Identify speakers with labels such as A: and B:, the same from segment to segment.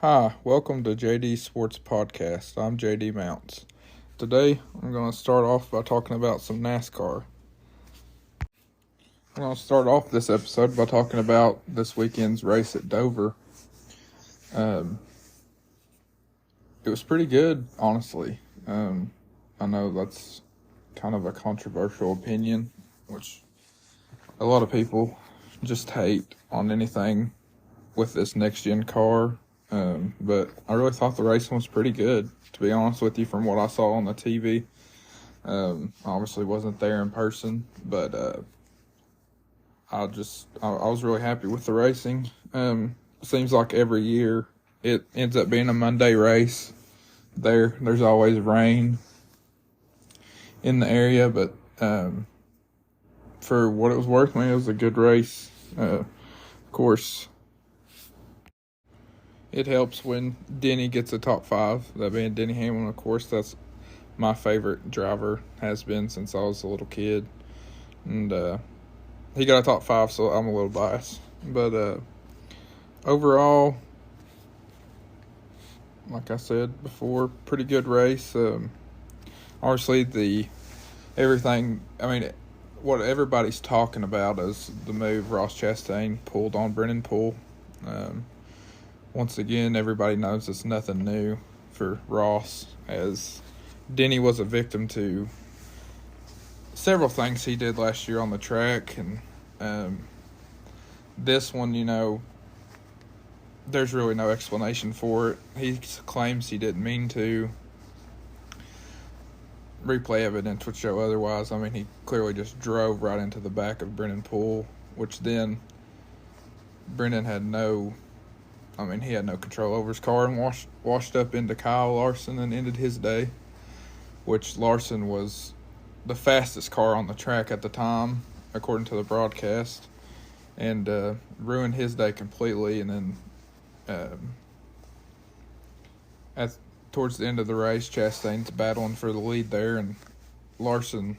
A: Hi, welcome to JD Sports Podcast. I'm JD Mounts. Today, I'm going to start off by talking about some NASCAR. I'm going to start off this episode by talking about this weekend's race at Dover. It was pretty good, honestly. I know that's kind of a controversial opinion, which a lot of people just hate on anything with this next-gen car. But I really thought the racing was pretty good, to be honest with you, from what I saw on the TV. Obviously wasn't there in person, but I was really happy with the racing. Seems like every year it ends up being a Monday race. There's always rain in the area, but for what it was worth, man, it was a good race. Of course, it helps when Denny gets a top five. That being Denny Hamlin, of course, that's my favorite driver, has been since I was a little kid. And he got a top five, so I'm a little biased. But overall, like I said before, pretty good race. Obviously, what everybody's talking about is the move Ross Chastain pulled on Brennan Poole. Once again, everybody knows it's nothing new for Ross, as Denny was a victim to several things he did last year on the track. And this one, there's really no explanation for it. He claims he didn't mean to. Replay evidence would show otherwise. I mean, he clearly just drove right into the back of Brennan Poole, which then Brennan had no control over his car and washed up into Kyle Larson and ended his day, which Larson was the fastest car on the track at the time, according to the broadcast, and ruined his day completely. And then towards the end of the race, Chastain's battling for the lead there, and Larson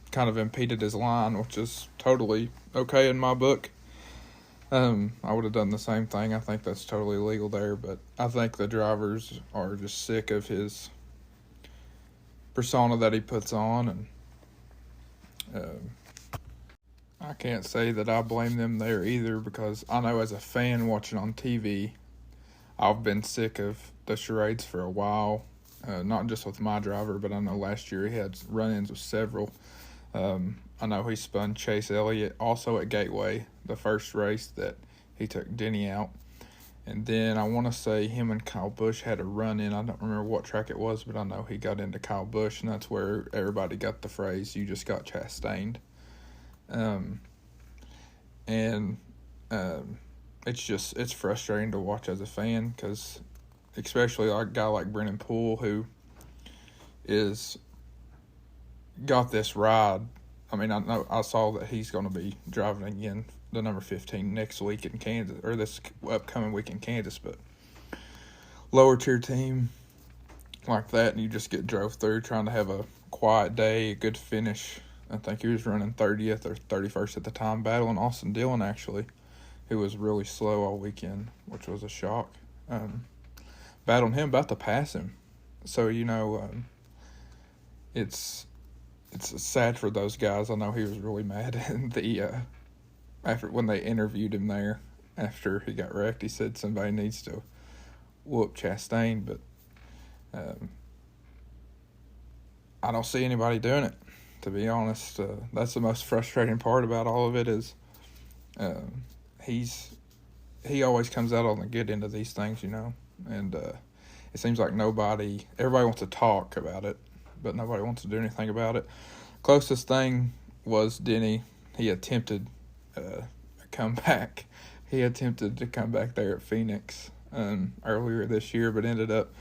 A: kind of impeded his line, which is totally okay in my book. I would have done the same thing. I think that's totally legal there, but I think the drivers are just sick of his persona that he puts on, and I can't say that I blame them there either, because I know as a fan watching on TV, I've been sick of the charades for a while, not just with my driver, but I know last year he had run-ins with several. I know he spun Chase Elliott also at Gateway, the first race that he took Denny out. And then I want to say him and Kyle Busch had a run-in. I don't remember what track it was, but I know he got into Kyle Busch, and that's where everybody got the phrase, "You just got Chastained." It's frustrating to watch as a fan, because especially a guy like Brennan Poole, who got this ride. I mean, I saw that he's going to be driving again, the number 15, next week in Kansas, or this upcoming week in Kansas, but lower tier team like that, and you just get drove through trying to have a quiet day, a good finish. I think he was running 30th or 31st at the time, battling Austin Dillon, actually, who was really slow all weekend, which was a shock. Battling him, about to pass him. So, it's sad for those guys. I know he was really mad after when they interviewed him there after he got wrecked. He said somebody needs to whoop Chastain, but I don't see anybody doing it, to be honest. That's the most frustrating part about all of it, is he always comes out on the good end of these things, and it seems like everybody wants to talk about it, but nobody wants to do anything about it. Closest thing was Denny. He attempted a comeback. He attempted to come back there at Phoenix earlier this year, but ended up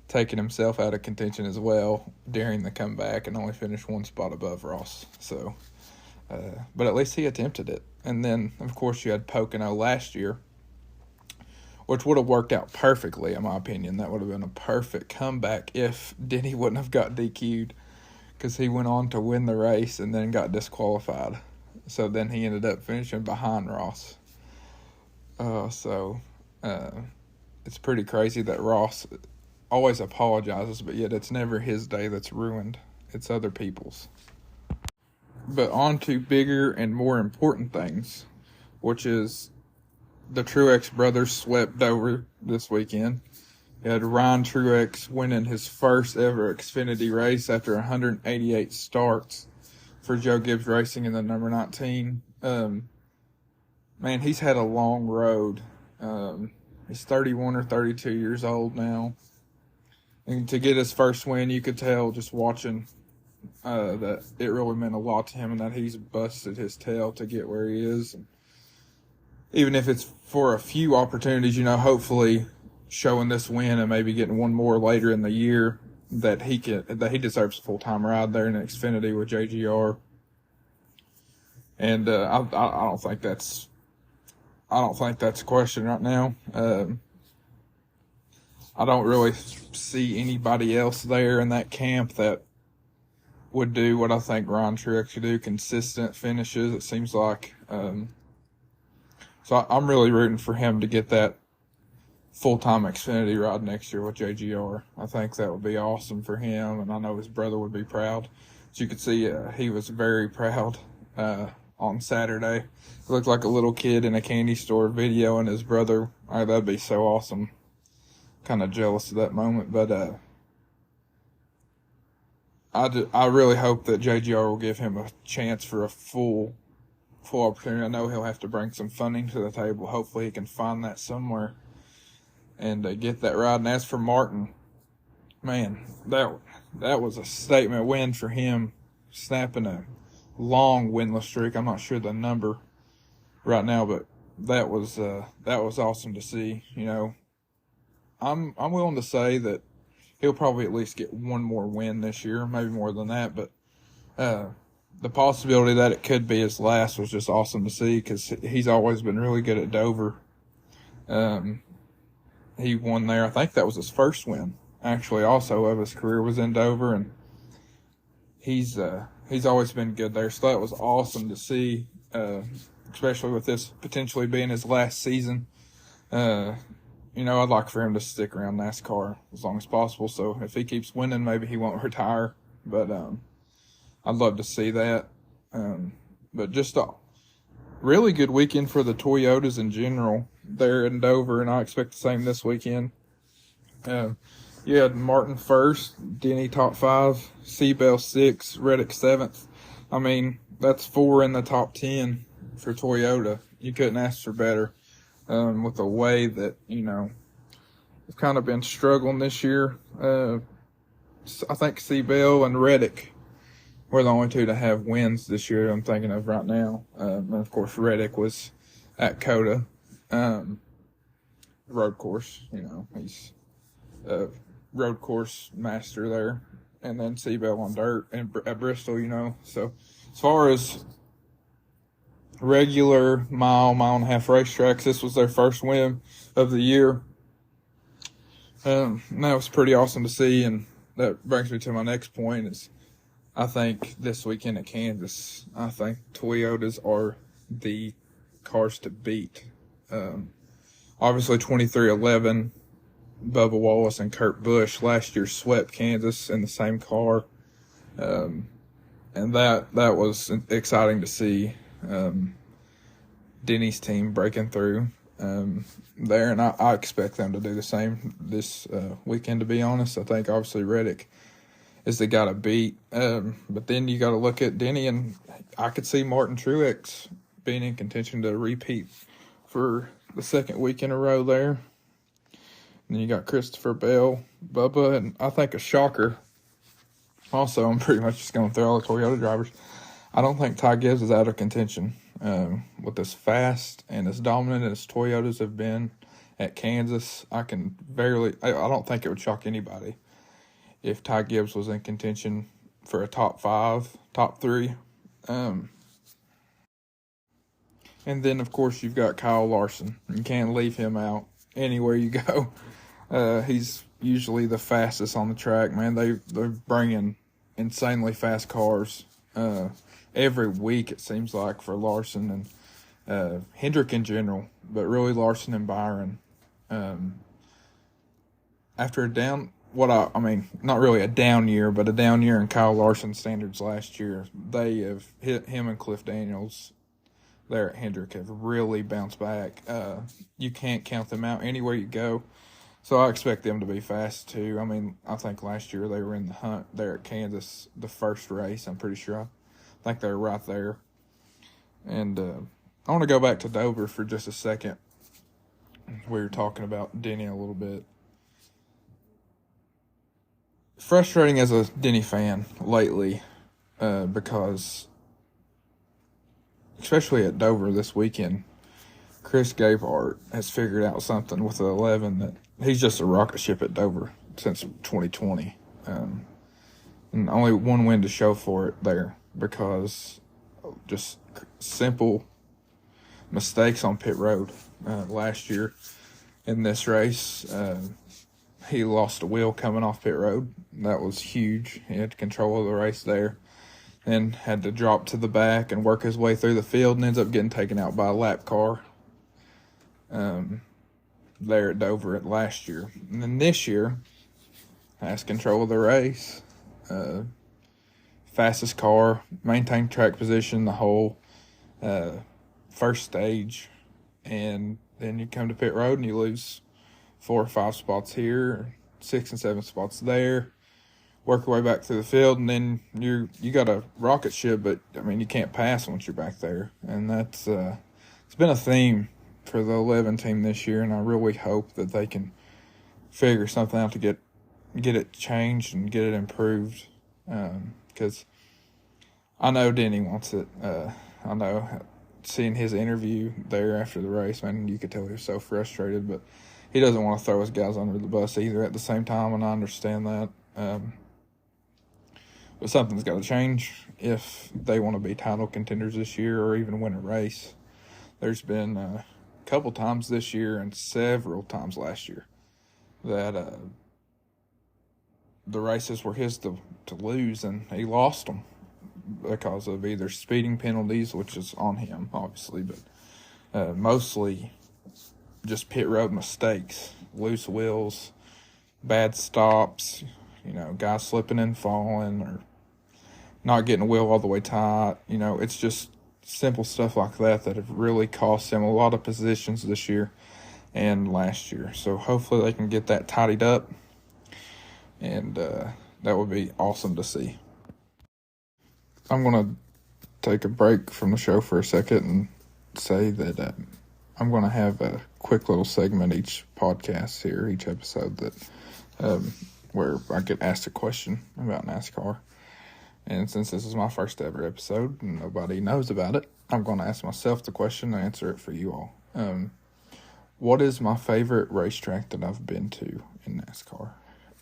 A: taking himself out of contention as well during the comeback and only finished one spot above Ross. So, but at least he attempted it. And then, of course, you had Pocono last year, which would have worked out perfectly, in my opinion. That would have been a perfect comeback if Denny wouldn't have got DQ'd, because he went on to win the race and then got disqualified. So then he ended up finishing behind Ross. it's pretty crazy that Ross always apologizes, but yet it's never his day that's ruined. It's other people's. But on to bigger and more important things, which is the Truex brothers swept over this weekend. You had Ryan Truex winning his first ever Xfinity race after 188 starts for Joe Gibbs Racing in the number 19. Man, he's had a long road. He's 31 or 32 years old now. And to get his first win, you could tell just watching that it really meant a lot to him and that he's busted his tail to get where he is. And even if it's for a few opportunities, hopefully showing this win and maybe getting one more later in the year, that he deserves a full-time ride there in Xfinity with JGR. And I don't think that's a question right now. I don't really see anybody else there in that camp that would do what I think Ryan Truex could do, consistent finishes, it seems like. So I'm really rooting for him to get that full-time Xfinity ride next year with JGR. I think that would be awesome for him, and I know his brother would be proud. As you could see, he was very proud on Saturday. It looked like a little kid in a candy store video, and his brother, that'd be so awesome. Kind of jealous of that moment, but I really hope that JGR will give him a chance for a full opportunity. I know he'll have to bring some funding to the table. Hopefully he can find that somewhere and get that ride. And as for Martin, man, that was a statement win for him, snapping a long winless streak. I'm not sure the number right now, but that was awesome to see. I'm willing to say that he'll probably at least get one more win this year, maybe more than that. But the possibility that it could be his last was just awesome to see, because he's always been really good at Dover. He won there. I think that was his first win, actually, also of his career, was in Dover, and he's always been good there. So that was awesome to see, especially with this potentially being his last season. I'd like for him to stick around NASCAR as long as possible. So if he keeps winning, maybe he won't retire. But I'd love to see that. But just a really good weekend for the Toyotas in general there in Dover, and I expect the same this weekend. You had Martin first, Denny top 5, Seabell 6, Reddick 7th. I mean, that's 4 in the top 10 for Toyota. You couldn't ask for better. With the way that, they've kind of been struggling this year. I think Seabell and Reddick were the only two to have wins this year I'm thinking of right now. And of course, Reddick was at COTA, road course. He's a road course master there. And then Seabell on dirt and at Bristol, So as far as regular mile and a half racetracks, this was their first win of the year. And that was pretty awesome to see, and that brings me to my next point is I think this weekend at Kansas, I think Toyotas are the cars to beat. Obviously 23-11, Bubba Wallace and Kurt Busch last year swept Kansas in the same car. And that was exciting to see. Denny's team breaking through there, and I expect them to do the same this weekend, to be honest. I think obviously Reddick is the guy to beat, but then you got to look at Denny, and I could see Martin Truex being in contention to repeat for the second week in a row there. And then you got Christopher Bell, Bubba, and I think a shocker. Also, I'm pretty much just going through all the Toyota drivers. I don't think Ty Gibbs is out of contention. With as fast and as dominant as Toyotas have been at Kansas, I don't think it would shock anybody if Ty Gibbs was in contention for a top 5, top 3. And then, of course, you've got Kyle Larson. You can't leave him out anywhere you go. He's usually the fastest on the track, man. They're bringing insanely fast cars every week, it seems like, for Larson and Hendrick in general, but really Larson and Byron. after a down, I mean, not really a down year, but a down year in Kyle Larson standards last year, they have hit him and Cliff Daniels there at Hendrick have really bounced back. You can't count them out anywhere you go. So I expect them to be fast too. I mean, I think last year they were in the hunt there at Kansas, the first race. I'm pretty sure. I think they were right there. And I want to go back to Dover for just a second. We were talking about Denny a little bit. Frustrating as a Denny fan lately because, especially at Dover this weekend, Chris Gabehart has figured out something with the 11 that he's just a rocket ship at Dover since 2020. And only one win to show for it there because just simple mistakes on pit road. Last year in this race, he lost a wheel coming off pit road. That was huge. He had control of the race there and had to drop to the back and work his way through the field and ends up getting taken out by a lap car there at Dover last year. And then this year, has control of the race. Fastest car, maintained track position the whole first stage. And then you come to pit road and you lose 4 or 5 spots here, 6 and 7 spots there. Work your way back through the field, and then you got a rocket ship, but I mean you can't pass once you're back there, and that's it's been a theme for the 11 team this year, and I really hope that they can figure something out to get it changed and get it improved, because I know Denny wants it. I know seeing his interview there after the race, man, you could tell he was so frustrated, but he doesn't want to throw his guys under the bus either at the same time, and I understand that. But something's got to change if they want to be title contenders this year or even win a race. There's been a couple times this year and several times last year that the races were his to lose, and he lost them because of either speeding penalties, which is on him, obviously, but mostly just pit road mistakes, loose wheels, bad stops, guys slipping and falling or not getting a wheel all the way tight. It's just simple stuff like that have really cost him a lot of positions this year and last year. So hopefully they can get that tidied up, and that would be awesome to see. I'm going to take a break from the show for a second and say that I'm going to have a quick little segment each podcast here, each episode, that where I get asked a question about NASCAR. And since this is my first ever episode and nobody knows about it, I'm going to ask myself the question and answer it for you all. What is my favorite racetrack that I've been to in NASCAR?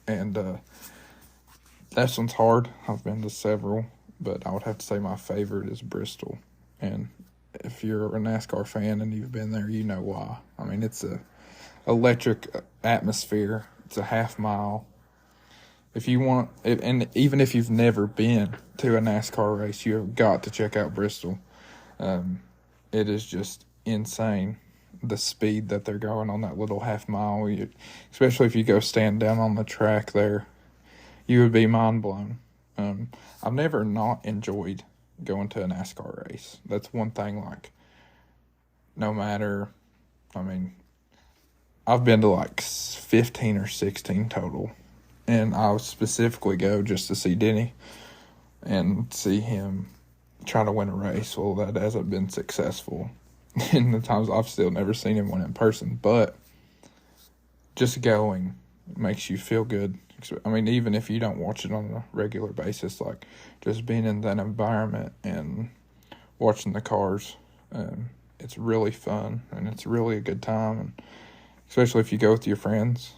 A: And that one's hard. I've been to several, but I would have to say my favorite is Bristol. And if you're a NASCAR fan and you've been there, you know why. I mean, it's a electric atmosphere. It's a half mile. If you want, and even if you've never been to a NASCAR race, you have got to check out Bristol. It is just insane, the speed that they're going on that little half mile. Especially if you go stand down on the track there, you would be mind blown. I've never not enjoyed going to a NASCAR race. That's one thing, no matter, I've been to 15 or 16 total. And I'll specifically go just to see Denny and see him try to win a race. Well, that hasn't been successful in the times I've still never seen him win in person. But just going makes you feel good. Even if you don't watch it on a regular basis, just being in that environment and watching the cars, it's really fun and it's really a good time. And especially if you go with your friends,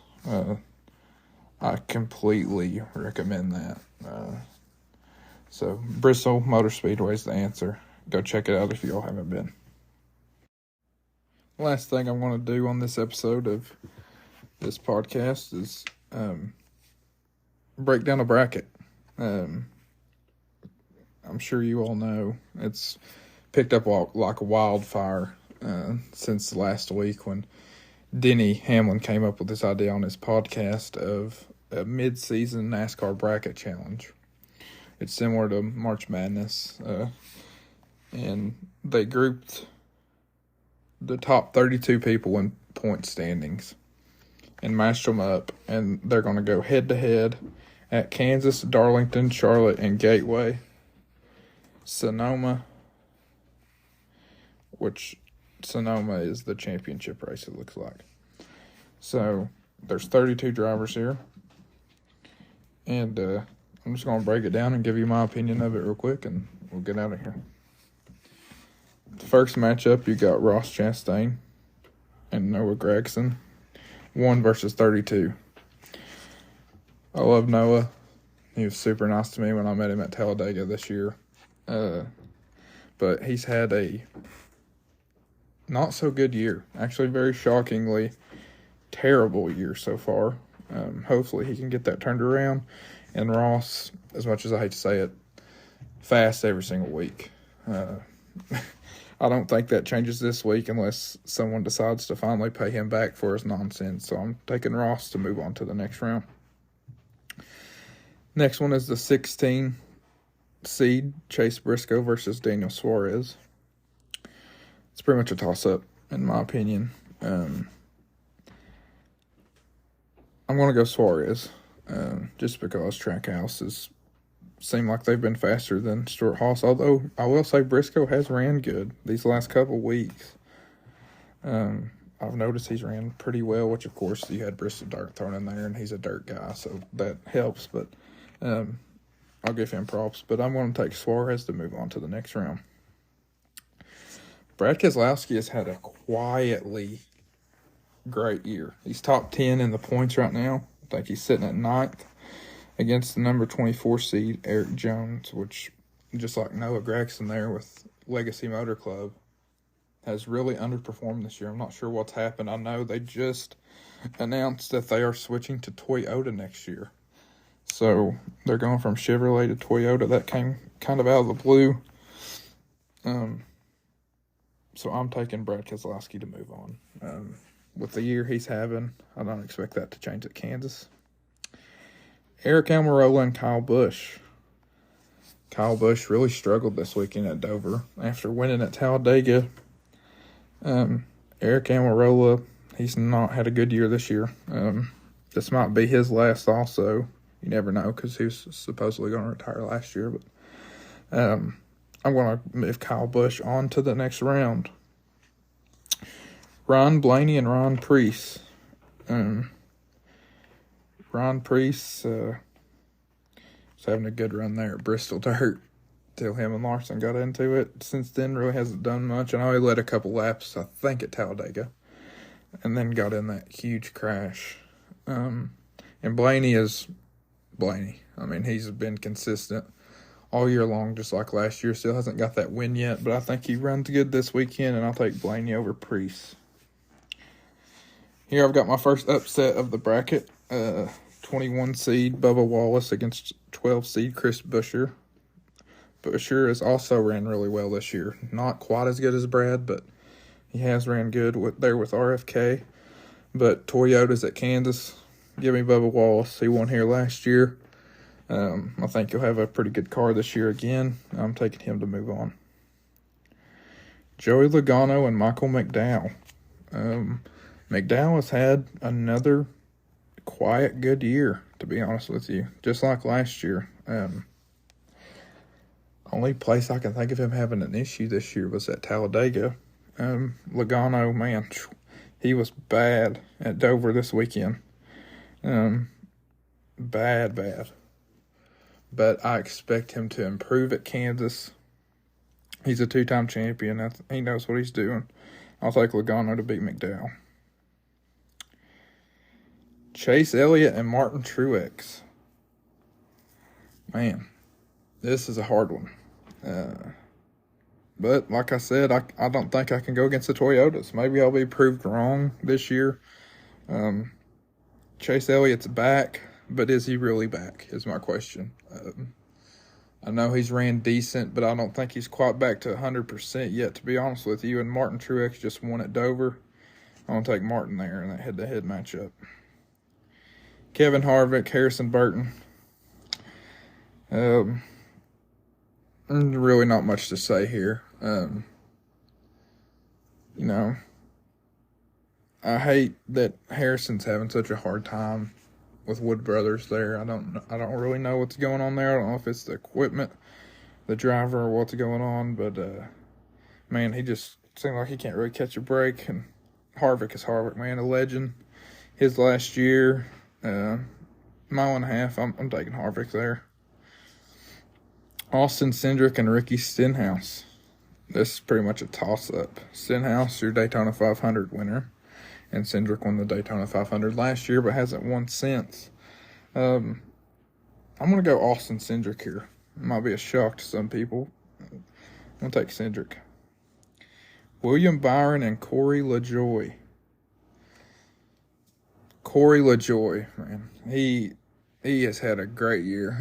A: I completely recommend that. So Bristol Motor Speedway is the answer. Go check it out if you all haven't been. Last thing I want to do on this episode of this podcast is break down a bracket. I'm sure you all know it's picked up like a wildfire since last week when Denny Hamlin came up with this idea on his podcast of a mid-season NASCAR bracket challenge. It's similar to March Madness, and they grouped the top 32 people in point standings and matched them up, and they're going to go head-to-head at Kansas, Darlington, Charlotte, and Gateway, Sonoma, which Sonoma is the championship race, it looks like. So there's 32 drivers here, and I'm just going to break it down and give you my opinion of it real quick, and we'll get out of here. The first matchup, you got Ross Chastain and Noah Gragson, 1 versus 32. I love Noah. He was super nice to me when I met him at Talladega this year. But he's had a not so good year. Actually, very shockingly terrible year so far. Hopefully he can get that turned around. And Ross, as much as I hate to say it, fast every single week. I don't think that changes this week unless someone decides to finally pay him back for his nonsense. So I'm taking Ross to move on to the next round. Next one is the 16 seed, Chase Briscoe versus Daniel Suarez. It's pretty much a toss-up, in my opinion. I'm going to go Suarez, just because Trackhouses seem like they've been faster than Stewart-Haas, although I will say Briscoe has ran good these last couple weeks. I've noticed he's ran pretty well, which, of course, you had Bristol Dirt thrown in there, and he's a dirt guy, so that helps, but I'll give him props. But I'm going to take Suarez to move on to the next round. Brad Keselowski has had a quietly great year. He's top 10 in the points right now. I think he's sitting at 9th against the number 24 seed, Eric Jones, which, just like Noah Gragson there with Legacy Motor Club, has really underperformed this year. I'm not sure what's happened. I know they just announced that they are switching to Toyota next year. So they're going from Chevrolet to Toyota. That came kind of out of the blue. So I'm taking Brad Keselowski to move on. With the year he's having, I don't expect that to change at Kansas. Eric Almirola and Kyle Busch. Kyle Busch really struggled this weekend at Dover after winning at Talladega. Eric Almirola, he's not had a good year this year. This might be his last also. You never know because he was supposedly going to retire last year. But I'm going to move Kyle Busch on to the next round. Ron Blaney and Ron Preece. Ron Preece was having a good run there at Bristol Dirt till him and Larson got into it. Since then, really hasn't done much. I know he led a couple laps, I think, at Talladega, and then got in that huge crash. And Blaney is Blaney. I mean, he's been consistent all year long, just like last year. Still hasn't got that win yet, but I think he runs good this weekend, and I'll take Blaney over Preece. Here I've got my first upset of the bracket. 21 seed Bubba Wallace against 12 seed Chris Buescher. Buescher has also ran really well this year. Not quite as good as Brad, but he has ran good with RFK. But Toyota's at Kansas. Give me Bubba Wallace. He won here last year. I think he'll have a pretty good car this year again. I'm taking him to move on. Joey Logano and Michael McDowell. McDowell has had another quiet good year, to be honest with you, just like last year. Only place I can think of him having an issue this year was at Talladega. Logano, man, he was bad at Dover this weekend. Bad. But I expect him to improve at Kansas. He's a 2-time champion. He knows what he's doing. I'll take Logano to beat McDowell. Chase Elliott and Martin Truex. Man, this is a hard one. But like I said, I don't think I can go against the Toyotas. Maybe I'll be proved wrong this year. Chase Elliott's back, but is he really back is my question. I know he's ran decent, but I don't think he's quite back to 100% yet, to be honest with you. And Martin Truex just won at Dover. I'm going to take Martin there in that head-to-head matchup. Kevin Harvick, Harrison Burton. Really not much to say here. You know, I hate that Harrison's having such a hard time with Wood Brothers there. I don't really know what's going on there. I don't know if it's the equipment, the driver, or what's going on. But man, he just seems like he can't really catch a break. And Harvick is Harvick, man, a legend. His last year, mile and a half. I'm taking Harvick there. Austin Cindric and Ricky Stenhouse. This is pretty much a toss-up. Stenhouse, your Daytona 500 winner, and Cindric won the Daytona 500 last year, but hasn't won since. I'm going to go Austin Cindric here. It might be a shock to some people. I'm going to take Cindric. William Byron and Corey LaJoie. Corey LaJoie, man, he has had a great year.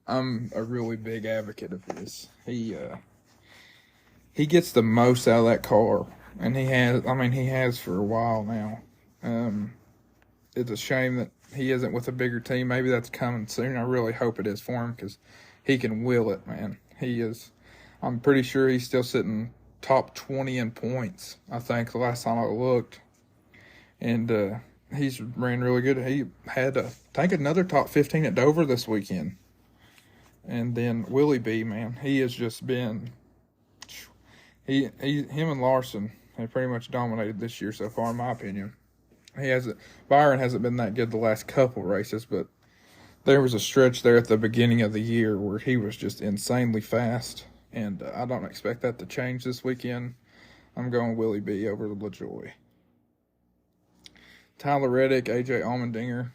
A: I'm a really big advocate of his. He gets the most out of that car, and he has for a while now. It's a shame that he isn't with a bigger team. Maybe that's coming soon. I really hope it is for him because he can will it, man. He is. I'm pretty sure he's still sitting top 20 in points, I think, the last time I looked. And he's ran really good. He had, I think, another top 15 at Dover this weekend. And then Willie B, man, he has just been him and Larson have pretty much dominated this year so far, in my opinion. Byron hasn't been that good the last couple races, but there was a stretch there at the beginning of the year where he was just insanely fast, and I don't expect that to change this weekend. I'm going Willie B over the LaJoie. Tyler Reddick, AJ Allmendinger.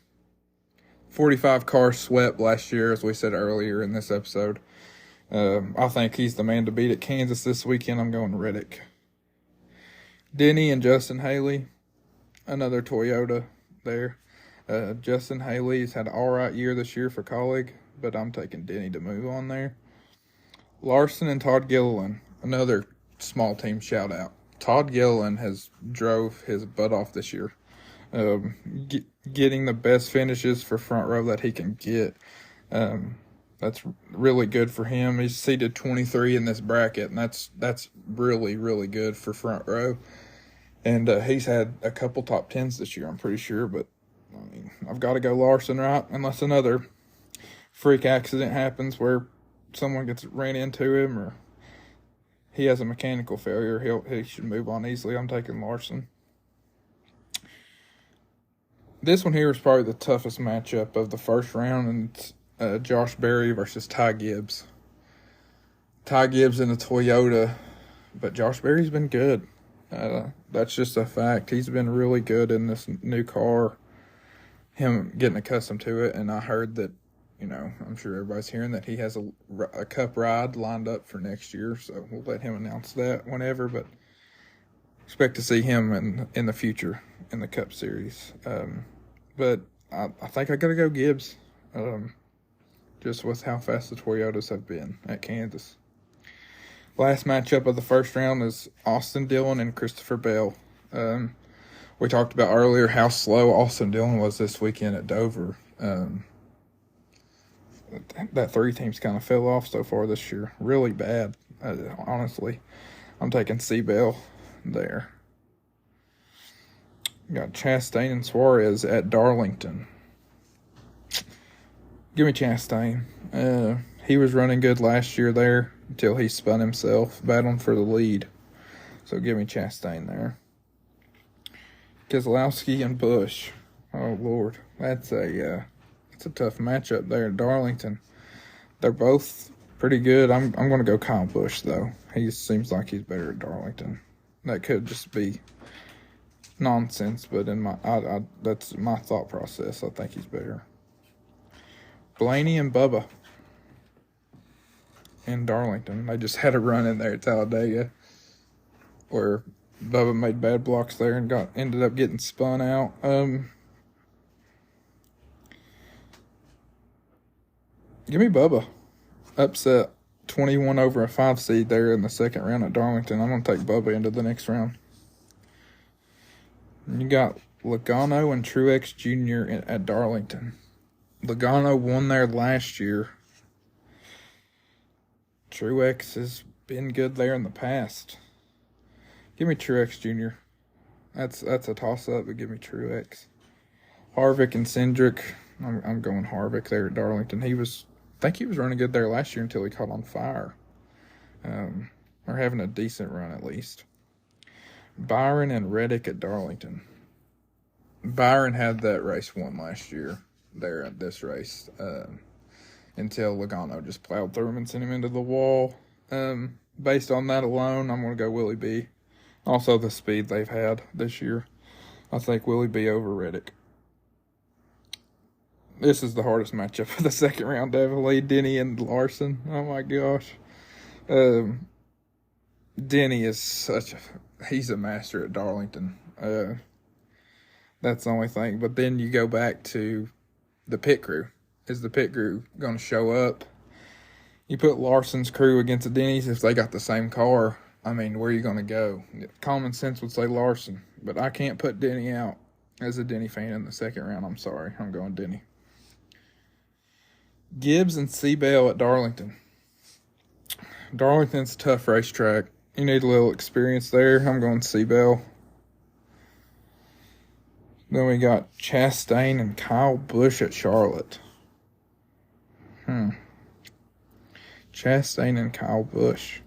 A: 45 cars swept last year, as we said earlier in this episode. I think he's the man to beat at Kansas this weekend. I'm going Reddick. Denny and Justin Haley, another Toyota there. Justin Haley's had an all right year this year for Colleague, but I'm taking Denny to move on there. Larson and Todd Gilliland, another small team shout out. Todd Gilliland has drove his butt off this year. Getting the best finishes for front row that he can get. That's really good for him. He's seeded 23 in this bracket, and that's really, really good for front row. And he's had a couple top 10s this year, I'm pretty sure. But, I mean, I've got to go Larson, right? Unless another freak accident happens where someone gets ran into him or he has a mechanical failure, he should move on easily. I'm taking Larson. This one here is probably the toughest matchup of the first round, and it's Josh Berry versus Ty Gibbs. Ty Gibbs in a Toyota, but Josh Berry's been good. That's just a fact. He's been really good in this new car, him getting accustomed to it, and I heard that, I'm sure everybody's hearing that he has a cup ride lined up for next year, so we'll let him announce that whenever, but expect to see him in the future in the Cup Series. But I think I got to go Gibbs, just with how fast the Toyotas have been at Kansas. Last matchup of the first round is Austin Dillon and Christopher Bell. We talked about earlier how slow Austin Dillon was this weekend at Dover. That three teams kind of fell off so far this year. Really bad, honestly. I'm taking C-Bell there. Got Chastain and Suarez at Darlington. Give me Chastain. He was running good last year there until he spun himself, battling for the lead. So give me Chastain there. Keselowski and Busch. Oh, Lord. That's a tough matchup there at Darlington. They're both pretty good. I'm going to go Kyle Busch, though. He seems like he's better at Darlington. That could just be nonsense, but that's my thought process. I think he's better. Blaney and Bubba in Darlington. They just had a run in there at Talladega where Bubba made bad blocks there and ended up getting spun out. Give me Bubba. Upset 21 over a 5 seed there in the second round at Darlington. I'm going to take Bubba into the next round. You got Logano and Truex Jr. at Darlington. Logano won there last year. Truex has been good there in the past. Give me Truex Jr. That's a toss-up, but give me Truex. Harvick and Cindric. I'm going Harvick there at Darlington. I think he was running good there last year until he caught on fire. Or having a decent run at least. Byron and Reddick at Darlington. Byron had that race won last year there at this race until Logano just plowed through him and sent him into the wall. Based on that alone, I'm going to go Willie B. Also, the speed they've had this year. I think Willie B over Reddick. This is the hardest matchup of the second round, definitely. Denny and Larson. Oh, my gosh. Denny is he's a master at Darlington. That's the only thing. But then you go back to the pit crew. Is the pit crew going to show up? You put Larson's crew against the Denny's if they got the same car. I mean, where are you going to go? Common sense would say Larson, but I can't put Denny out as a Denny fan in the second round. I'm sorry. I'm going Denny. Gibbs and Seabell at Darlington. Darlington's a tough racetrack. You need a little experience there. I'm going Seabell. Then we got Chastain and Kyle Busch at Charlotte. Chastain and Kyle Busch.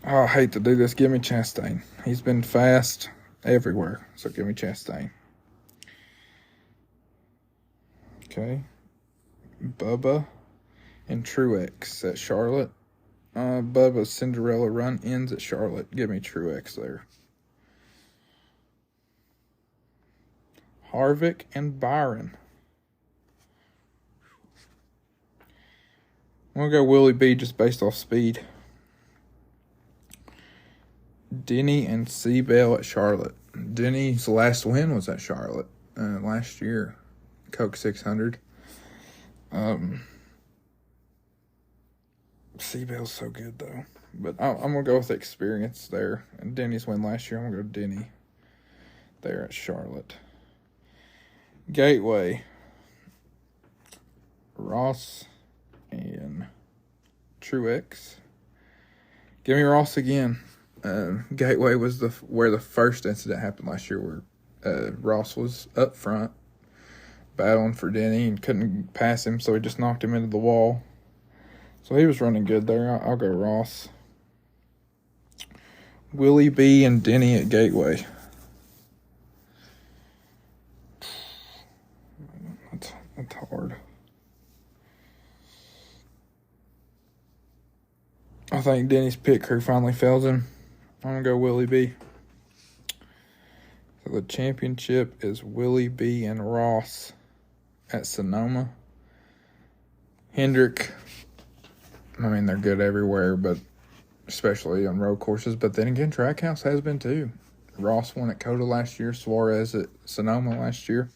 A: Oh, I hate to do this. Give me Chastain. He's been fast everywhere, so give me Chastain. Okay. Bubba and Truex at Charlotte. Bubba's Cinderella run ends at Charlotte. Give me Truex there. Harvick and Byron. I'm going to go Willie B just based off speed. Denny and Seabell at Charlotte. Denny's last win was at Charlotte last year. Coke 600. Seabell's so good, though. But I'm going to go with experience there. And Denny's win last year. I'm going to go Denny there at Charlotte. Gateway. Ross and Truex. Give me Ross again. Gateway was where the first incident happened last year, where Ross was up front battling for Denny and couldn't pass him, so he just knocked him into the wall. So he was running good there. I'll go Ross. Willie B and Denny at Gateway. That's hard. I think Denny's pit crew finally fails him. I'm going to go Willie B. So the championship is Willie B and Ross at Sonoma. Hendrick, I mean, they're good everywhere, but especially on road courses. But then again, Trackhouse has been too. Ross won at Coda last year. Suarez at Sonoma last year.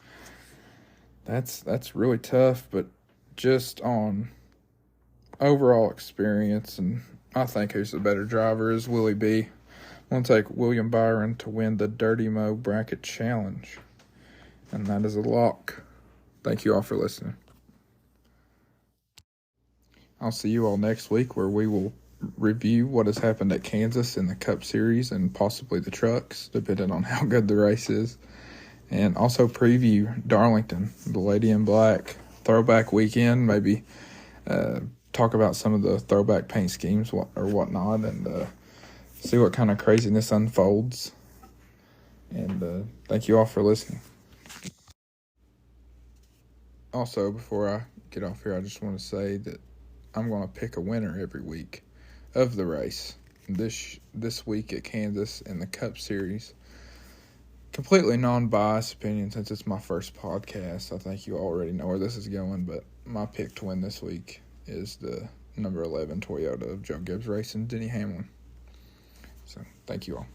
A: That's really tough, but just on overall experience, and I think who's the better driver is Willie B. I'm going to take William Byron to win the Dirty Mo Bracket Challenge, and that is a lock. Thank you all for listening. I'll see you all next week, where we will review what has happened at Kansas in the Cup Series and possibly the trucks, depending on how good the race is. And also preview Darlington, the Lady in Black throwback weekend. Maybe talk about some of the throwback paint schemes or whatnot, and see what kind of craziness unfolds. And thank you all for listening. Also, before I get off here, I just want to say that I'm going to pick a winner every week of the race. This week at Kansas in the Cup Series. Completely non-biased opinion, since it's my first podcast. I think you already know where this is going, but my pick to win this week is the number 11 Toyota of Joe Gibbs Racing, Denny Hamlin. So, thank you all.